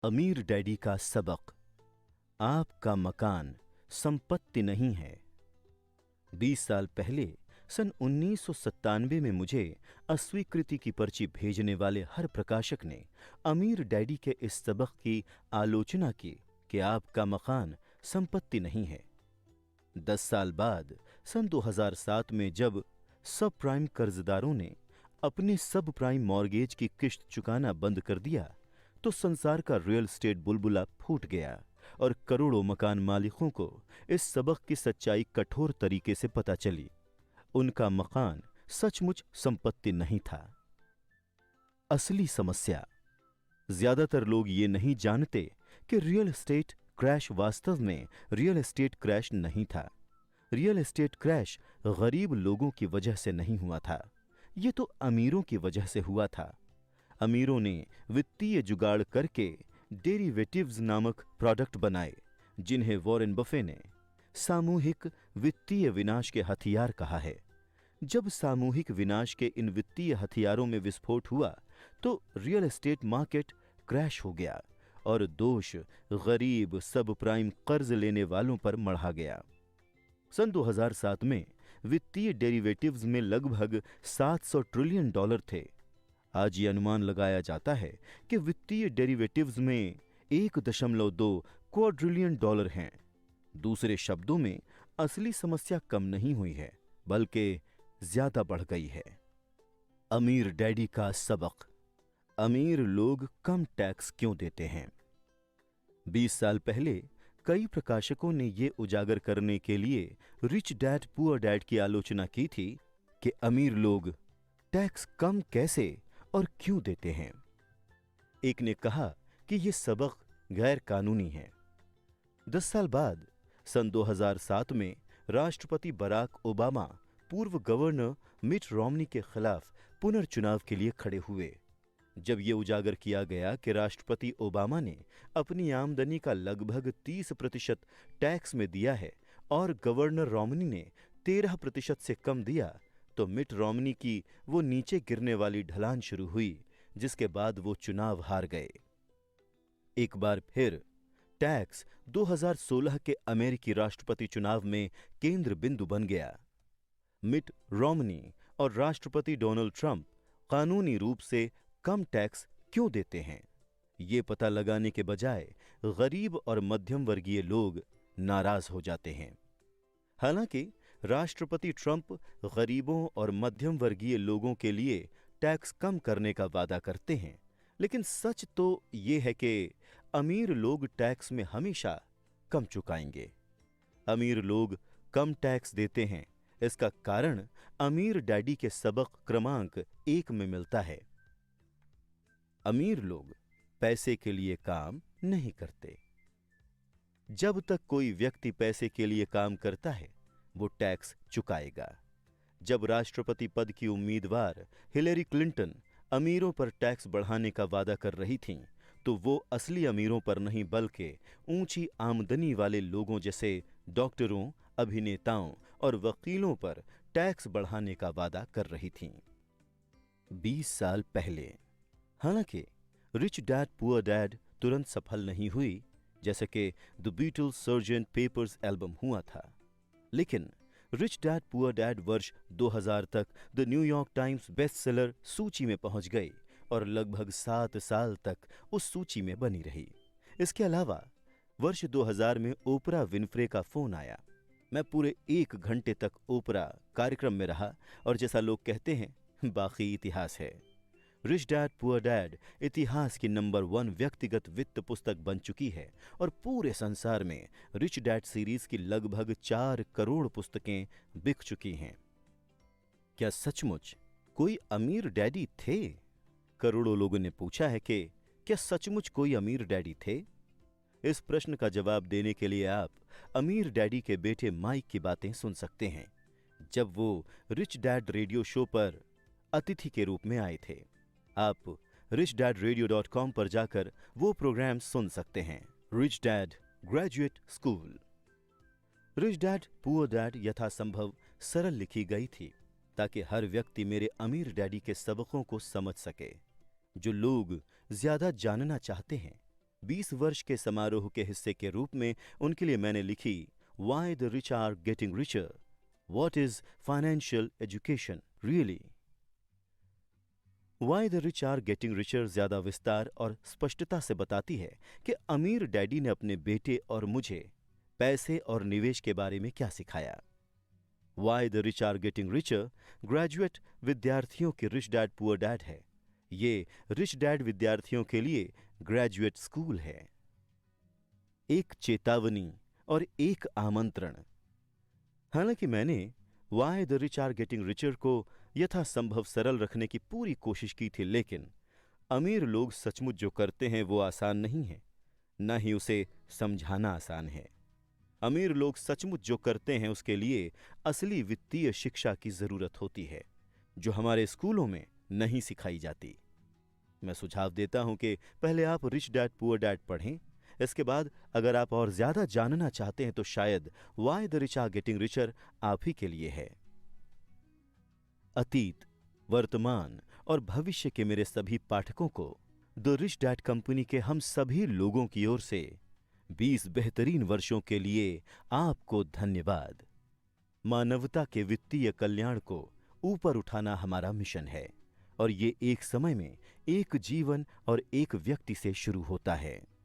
अमीर डैडी का सबक। आपका मकान संपत्ति नहीं है। 20 साल पहले सन 1997 में मुझे अस्वीकृति की पर्ची भेजने वाले हर प्रकाशक ने अमीर डैडी के इस सबक की आलोचना की कि आपका मकान संपत्ति नहीं है। 10 साल बाद सन 2007 में जब सब प्राइम कर्जदारों ने अपने सब प्राइम मॉर्गेज की किश्त चुकाना बंद कर दिया तो संसार का रियल एस्टेट बुलबुला फूट गया और करोड़ों मकान मालिकों को इस सबक की सच्चाई कठोर तरीके से पता चली। उनका मकान सचमुच संपत्ति नहीं था। असली समस्या, ज्यादातर लोग ये नहीं जानते कि रियल एस्टेट क्रैश वास्तव में रियल एस्टेट क्रैश नहीं था। रियल एस्टेट क्रैश गरीब लोगों की वजह से नहीं हुआ था, ये तो अमीरों की वजह से हुआ था। अमीरों ने वित्तीय जुगाड़ करके डेरिवेटिव्स नामक प्रोडक्ट बनाए, जिन्हें वॉरेन बफे ने सामूहिक वित्तीय विनाश के हथियार कहा है। जब सामूहिक विनाश के इन वित्तीय हथियारों में विस्फोट हुआ तो रियल एस्टेट मार्केट क्रैश हो गया और दोष गरीब सब प्राइम कर्ज लेने वालों पर मढ़ा गया। सन 2007 में वित्तीय डेरिवेटिव्स में लगभग 700 ट्रिलियन डॉलर थे। आज ये अनुमान लगाया जाता है कि वित्तीय डेरिवेटिव्स में 1.2 क्वाड्रिलियन डॉलर हैं। दूसरे शब्दों में असली समस्या कम नहीं हुई है बल्कि ज्यादा बढ़ गई है। अमीर डैडी का सबक। अमीर लोग कम टैक्स क्यों देते हैं? 20 साल पहले कई प्रकाशकों ने यह उजागर करने के लिए रिच डैड पुअर डैड की आलोचना की थी कि अमीर लोग टैक्स कम कैसे और क्यों देते हैं। एक ने कहा कि यह सबक गैर कानूनी है। 10 साल बाद सन 2007 में राष्ट्रपति बराक ओबामा पूर्व गवर्नर मिट रोमनी के खिलाफ पुनर्चुनाव के लिए खड़े हुए। जब यह उजागर किया गया कि राष्ट्रपति ओबामा ने अपनी आमदनी का लगभग 30% टैक्स में दिया है और गवर्नर रोमनी ने 13% से कम दिया, तो मिट रोमनी की वो नीचे गिरने वाली ढलान शुरू हुई, जिसके बाद वो चुनाव हार गए। एक बार फिर टैक्स 2016 के अमेरिकी राष्ट्रपति चुनाव में केंद्र बिंदु बन गया। मिट रोमनी और राष्ट्रपति डोनाल्ड ट्रंप कानूनी रूप से कम टैक्स क्यों देते हैं, ये पता लगाने के बजाय गरीब और मध्यम वर्गीय लोग नाराज हो जाते हैं। हालांकि राष्ट्रपति ट्रंप गरीबों और मध्यम वर्गीय लोगों के लिए टैक्स कम करने का वादा करते हैं, लेकिन सच तो ये है कि अमीर लोग टैक्स में हमेशा कम चुकाएंगे। अमीर लोग कम टैक्स देते हैं, इसका कारण अमीर डैडी के सबक क्रमांक 1 में मिलता है। अमीर लोग पैसे के लिए काम नहीं करते। जब तक कोई व्यक्ति पैसे के लिए काम करता है वो टैक्स चुकाएगा। जब राष्ट्रपति पद की उम्मीदवार हिलेरी क्लिंटन अमीरों पर टैक्स बढ़ाने का वादा कर रही थीं, तो वो असली अमीरों पर नहीं बल्कि ऊंची आमदनी वाले लोगों जैसे डॉक्टरों, अभिनेताओं और वकीलों पर टैक्स बढ़ाने का वादा कर रही थीं। 20 साल पहले हालांकि रिच डैड पुअर डैड तुरंत सफल नहीं हुई, जैसे कि the Beatles Sergeant Pepper's album हुआ था, लेकिन रिच डैड पुअर डैड वर्ष 2000 तक the New York times best seller सूची में पहुंच गई और लगभग 7 साल तक उस सूची में बनी रही। इसके अलावा वर्ष 2000 में ओपरा विनफ्रे का फोन आया। मैं पूरे 1 घंटे तक ओपरा कार्यक्रम में रहा और जैसा लोग कहते हैं, बाकी इतिहास है। रिच डैड पुअर डैड इतिहास की नंबर 1 व्यक्तिगत वित्त पुस्तक बन चुकी है और पूरे संसार में रिच डैड सीरीज की लगभग 4 करोड़ पुस्तकें बिक चुकी हैं। क्या सचमुच कोई अमीर डैडी थे? करोड़ों लोगों ने पूछा है कि क्या सचमुच कोई अमीर डैडी थे? इस प्रश्न का जवाब देने के लिए आप अमीर डैडी के बेटे माइक की बातें सुन सकते हैं, जब वो रिच डैड रेडियो शो पर अतिथि के रूप में आए थे। आप richdadradio.com पर जाकर वो प्रोग्राम सुन सकते हैं। Rich dad graduate school. Rich dad poor dad यथासंभव सरल लिखी गई थी ताकि हर व्यक्ति मेरे अमीर डैडी के सबकों को समझ सके। जो लोग ज्यादा जानना चाहते हैं 20 वर्ष के समारोह के हिस्से के रूप में उनके लिए मैंने लिखी why the rich are getting richer, what is financial education really. Why the rich are getting richer ज्यादा विस्तार और स्पष्टता से बताती है कि अमीर डैडी ने अपने बेटे और मुझे पैसे और निवेश के बारे में क्या सिखाया। Why the rich are getting richer graduate विद्यार्थियों की रिच डैड पुअर डैड है। ये रिच डैड विद्यार्थियों के लिए ग्रेजुएट स्कूल है। एक चेतावनी और एक आमंत्रण। हालांकि मैंने why the rich are getting richer को यथासंभव सरल रखने की पूरी कोशिश की थी, लेकिन अमीर लोग सचमुच जो करते हैं वो आसान नहीं है, न ही उसे समझाना आसान है। अमीर लोग सचमुच जो करते हैं उसके लिए असली वित्तीय शिक्षा की जरूरत होती है, जो हमारे स्कूलों में नहीं सिखाई जाती। मैं सुझाव देता हूं कि पहले आप रिच डैड पुअर डैड पढ़ें। इसके बाद अगर आप और ज्यादा जानना चाहते हैं तो शायद why the rich are getting richer आप ही के लिए है। अतीत, वर्तमान और भविष्य के मेरे सभी पाठकों को द रिच डैड कंपनी के हम सभी लोगों की ओर से 20 बेहतरीन वर्षों के लिए आपको धन्यवाद। मानवता के वित्तीय कल्याण को ऊपर उठाना हमारा मिशन है और ये एक समय में एक जीवन और एक व्यक्ति से शुरू होता है।